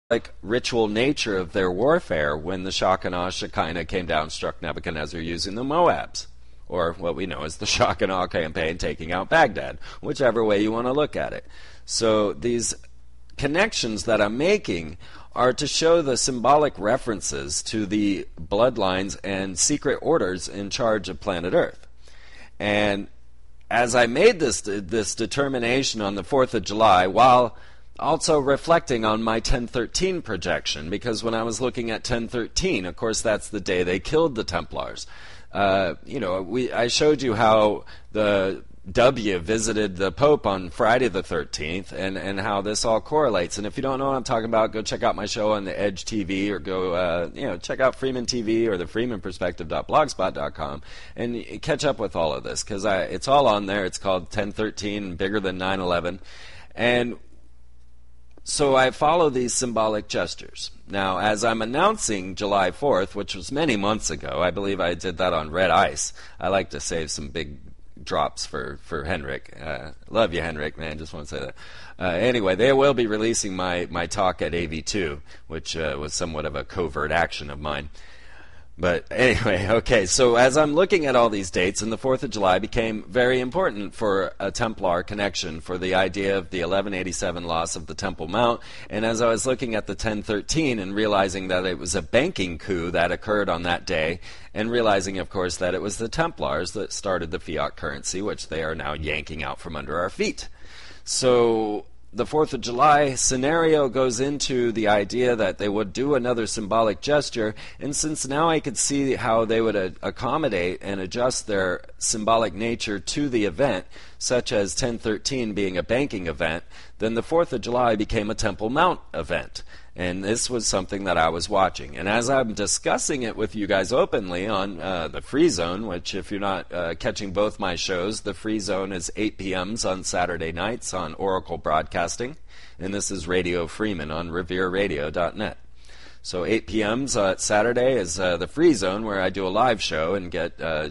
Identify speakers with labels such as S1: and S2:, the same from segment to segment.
S1: like ritual nature of their warfare when the Shekinah came down, struck Nebuchadnezzar using the Moabs, or what we know as the Shekinah campaign taking out Baghdad, whichever way you want to look at it. So these connections that I'm making are to show the symbolic references to the bloodlines and secret orders in charge of planet Earth. And as I made this determination on the 4th of July, while also reflecting on my 1013 projection, because when I was looking at 1013, of course, that's the day they killed the Templars. I showed you how the W visited the Pope on Friday the 13th, and how this all correlates. And if you don't know what I'm talking about, go check out my show on the Edge TV, or go check out Freeman TV or the freemanperspective.blogspot.com and catch up with all of this, because it's all on there. It's called 1013, bigger than 9/11, and so I follow these symbolic gestures. Now, as I'm announcing July 4th, which was many months ago, I believe I did that on red ice. I like to save some big drops for Henrik. Love you, Henrik, man. Just want to say that. Anyway, they will be releasing my talk at AV2, which was somewhat of a covert action of mine. But anyway, okay, so as I'm looking at all these dates, and the 4th of July became very important for a Templar connection, for the idea of the 1187 loss of the Temple Mount, and as I was looking at the 1013 and realizing that it was a banking coup that occurred on that day, and realizing, of course, that it was the Templars that started the fiat currency, which they are now yanking out from under our feet. So the 4th of July scenario goes into the idea that they would do another symbolic gesture, and since now I could see how they would accommodate and adjust their symbolic nature to the event, such as 1013 being a banking event, then the 4th of July became a Temple Mount event. And this was something that I was watching. And as I'm discussing it with you guys openly on the Free Zone, which if you're not catching both my shows, the Free Zone is 8 p.m.s on Saturday nights on Oracle Broadcasting. And this is Radio Freeman on revereradio.net. So 8 p.m.s Saturday is the Free Zone, where I do a live show and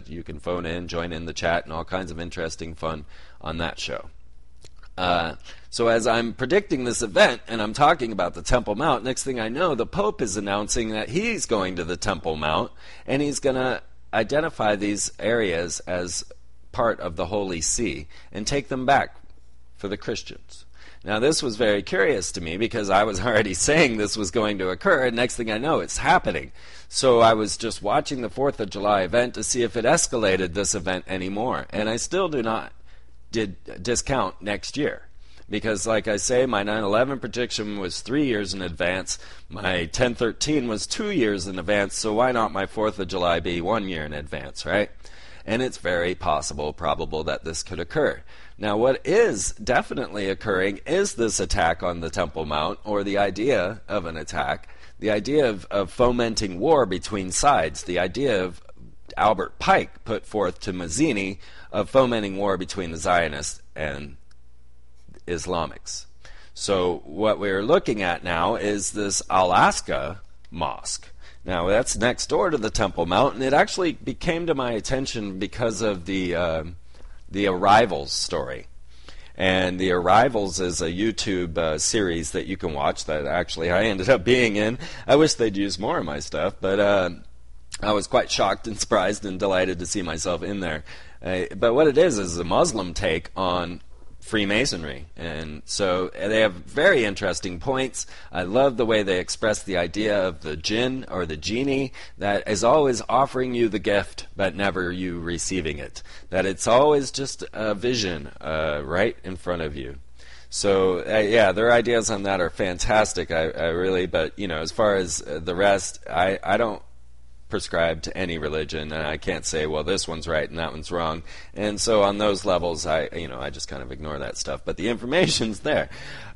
S1: you can phone in, join in the chat, and all kinds of interesting fun on that show. So as I'm predicting this event and I'm talking about the Temple Mount, next thing I know, the Pope is announcing that he's going to the Temple Mount, and he's going to identify these areas as part of the Holy See and take them back for the Christians. Now, this was very curious to me because I was already saying this was going to occur, and next thing I know, it's happening. So I was just watching the 4th of July event to see if it escalated this event anymore, and I still do not discount next year. Because, like I say, my 9/11 prediction was 3 years in advance. My 1013 was 2 years in advance, so why not my 4th of July be 1 year in advance, right? And it's very possible, probable, that this could occur. Now, what is definitely occurring is this attack on the Temple Mount, or the idea of an attack, the idea of fomenting war between sides, the idea of Albert Pike put forth to Mazzini of fomenting war between the Zionists and Islamics. So what we're looking at now is this Alaska mosque. Now that's next door to the Temple Mount, and it actually came to my attention because of the Arrivals story. And the Arrivals is a YouTube series that you can watch that actually I ended up being in. I wish they'd use more of my stuff, but I was quite shocked and surprised and delighted to see myself in there. But what it is a Muslim take on Freemasonry, and so they have very interesting points. I love the way they express the idea of the jinn or the genie that is always offering you the gift but never you receiving it, that it's always just a vision right in front of you. So yeah, their ideas on that are fantastic. I really, but as far as the rest, I don't prescribe to any religion, and I can't say, well, this one's right and that one's wrong. And so on those levels, I just kind of ignore that stuff. But the information's there.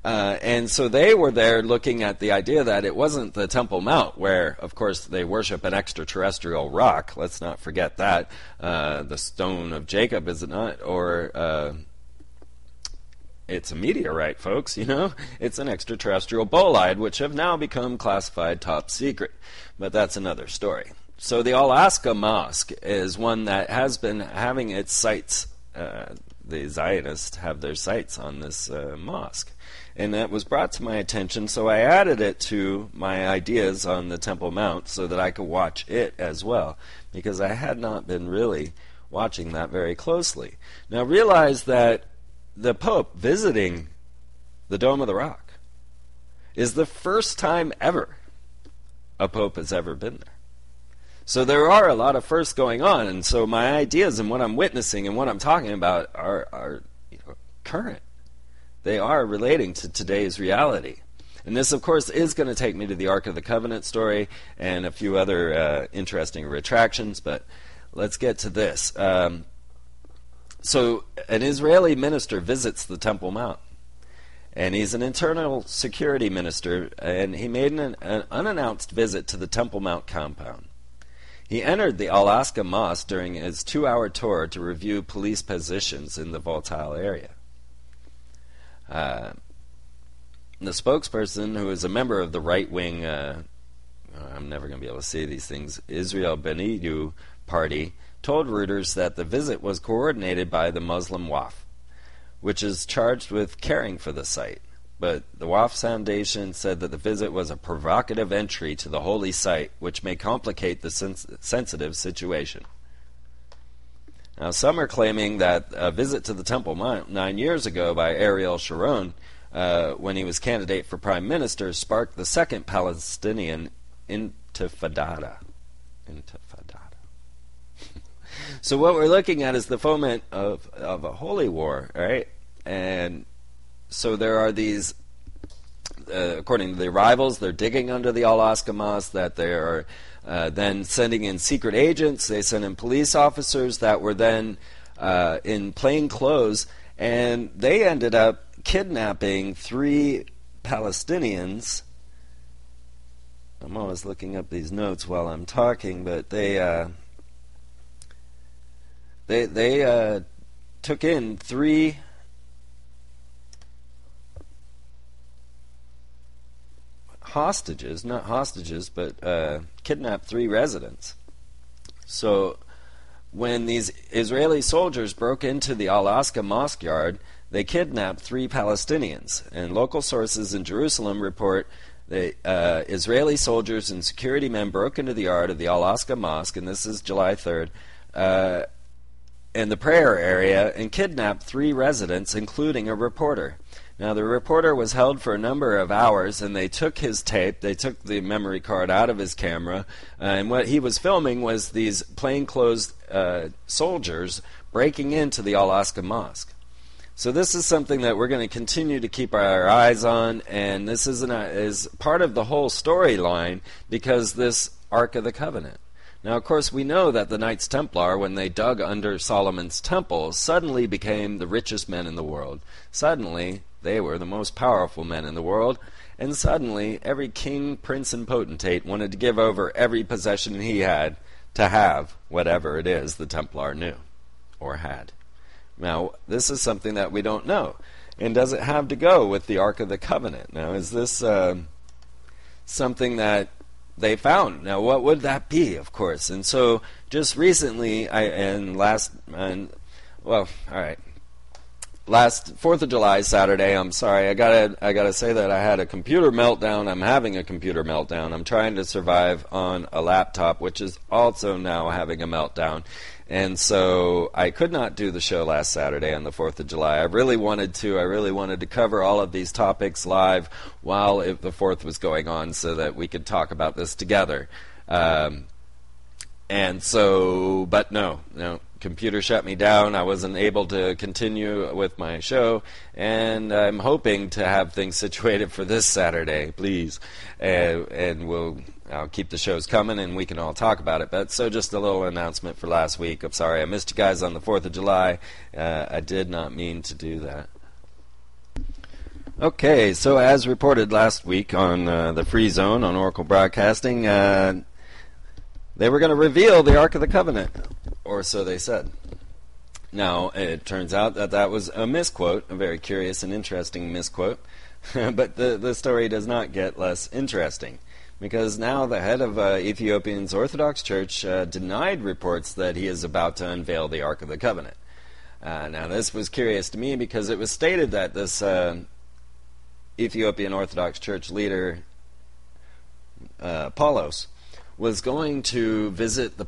S1: And so they were there looking at the idea that it wasn't the Temple Mount, where, of course, they worship an extraterrestrial rock. Let's not forget that. The Stone of Jacob, is it not? Or it's a meteorite, folks, It's an extraterrestrial bolide, which have now become classified top secret. But that's another story. So the Alaska Mosque is one that has been having its sights, the Zionists have their sights on this mosque. And that was brought to my attention, so I added it to my ideas on the Temple Mount so that I could watch it as well, because I had not been really watching that very closely. Now realize that the Pope visiting the Dome of the Rock is the first time ever a Pope has ever been there. So there are a lot of firsts going on, and so my ideas and what I'm witnessing and what I'm talking about are current. They are relating to today's reality. And this, of course, is going to take me to the Ark of the Covenant story and a few other interesting retractions, but let's get to this. So an Israeli minister visits the Temple Mount, and he's an internal security minister, and he made an unannounced visit to the Temple Mount compound. He entered the Al-Aqsa Mosque during his 2-hour tour to review police positions in the volatile area. The spokesperson, who is a member of the right-wing, I'm never going to be able to say these things, Israel Benidu party, told Reuters that the visit was coordinated by the Muslim Waqf, which is charged with caring for the site. But the Waqf Foundation said that the visit was a provocative entry to the holy site, which may complicate the sensitive situation. Now, some are claiming that a visit to the Temple Mount 9 years ago by Ariel Sharon, when he was candidate for prime minister, sparked the second Palestinian intifada. So what we're looking at is the foment of a holy war, right? And so there are these, according to the rivals, they're digging under the Al-Aqsa Mosque, that they are then sending in secret agents. They sent in police officers that were then in plain clothes, and they ended up kidnapping 3 Palestinians. I'm always looking up these notes while I'm talking, but they took in 3 hostages, not hostages, but kidnapped 3 residents. So when these Israeli soldiers broke into the Al-Aqsa Mosque yard, they kidnapped 3 Palestinians. And local sources in Jerusalem report that Israeli soldiers and security men broke into the yard of the Al-Aqsa Mosque, and this is July 3rd, in the prayer area, and kidnapped 3 residents, including a reporter. Now, the reporter was held for a number of hours, and they took his tape, they took the memory card out of his camera, and what he was filming was these plainclothes soldiers breaking into the Al-Aqsa Mosque. So this is something that we're going to continue to keep our eyes on, and this is part of the whole storyline, because this Ark of the Covenant. Now, of course, we know that the Knights Templar, when they dug under Solomon's temple, suddenly became the richest men in the world. Suddenly, they were the most powerful men in the world, and suddenly every king, prince, and potentate wanted to give over every possession he had to have whatever it is the Templar knew or had. Now, this is something that we don't know. And does it have to go with the Ark of the Covenant? Now, is this something that they found? Now, what would that be, of course? And so, just recently, last 4th of July, Saturday, I'm sorry, I gotta say that I had a computer meltdown. I'm having a computer meltdown. I'm trying to survive on a laptop, which is also now having a meltdown. And so I could not do the show last Saturday on the 4th of July. I really wanted to cover all of these topics live while the 4th was going on so that we could talk about this together. And so, but no, computer shut me down. I wasn't able to continue with my show, and I'm hoping to have things situated for this Saturday, please. And I'll keep the shows coming, and we can all talk about it. But so just a little announcement for last week. I'm sorry I missed you guys on the 4th of July. I did not mean to do that. Okay, so as reported last week on the Free Zone on Oracle Broadcasting, they were going to reveal the Ark of the Covenant, or so they said. Now, it turns out that was a misquote, a very curious and interesting misquote, but the story does not get less interesting, because now the head of Ethiopia's Orthodox Church denied reports that he is about to unveil the Ark of the Covenant. Now, this was curious to me because it was stated that this Ethiopian Orthodox Church leader Paulos was going to visit the